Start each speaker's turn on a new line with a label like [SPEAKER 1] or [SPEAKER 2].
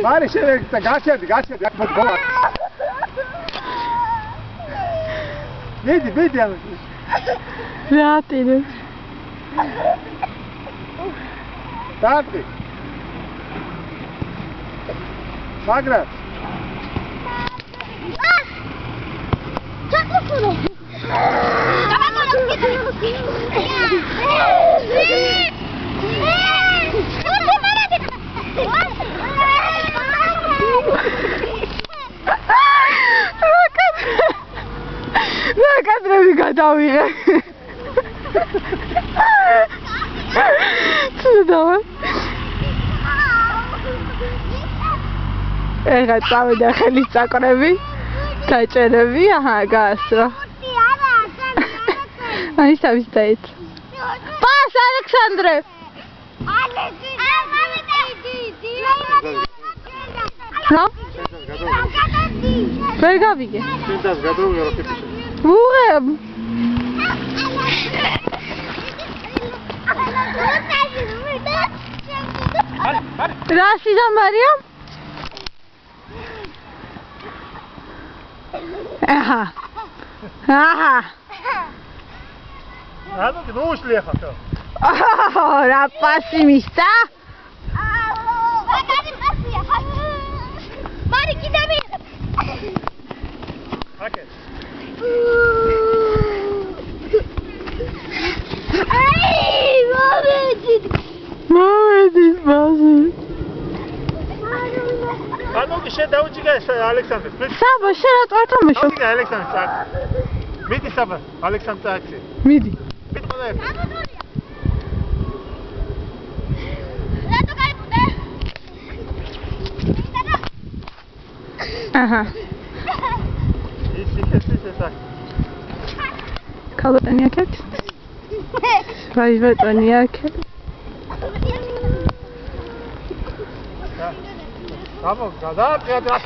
[SPEAKER 1] მარი შენ გასიადი აქ მოდგოლა მიდი ანუ
[SPEAKER 2] რა ტირე
[SPEAKER 1] დაწყი მაგრა
[SPEAKER 3] ჩაკურო
[SPEAKER 2] კადრები გადავიღე. ცუდაა. ეხლა წავიდა ხელის წაკრები, დაჭერები, აჰა, გაასრა. აი სამისტაით. პას ალექსანდრე. რა? ვერ გავიგე.
[SPEAKER 1] შენდას გადავიღე რა ხიფიშე.
[SPEAKER 2] უღებ. რა სიზამარია? აჰა.
[SPEAKER 1] ანუ ნუშლი ახლა ხო?
[SPEAKER 2] რა პასი მისცა?
[SPEAKER 3] მაგარი პასია. მარი კიდე მიღე.
[SPEAKER 1] აკე.
[SPEAKER 3] აი,
[SPEAKER 2] მოვედი ბაზი.
[SPEAKER 1] ანუ შენ დაუჭიგე ალექსანდრეს.
[SPEAKER 2] საბა შენ რა ტარტამაშო?
[SPEAKER 1] მოდი ალექსანდრეს აქ. მიდი საბა ალექსანდრე აქ.
[SPEAKER 2] მიდი.
[SPEAKER 1] მიდი ყველა ერთ.
[SPEAKER 3] რატო გაიბუდე?
[SPEAKER 2] აჰა.
[SPEAKER 1] ის აქ.
[SPEAKER 2] კალოტანი აქეთ? ვაჟბატონი აქეთ?
[SPEAKER 1] გამო, გადააყიათ რა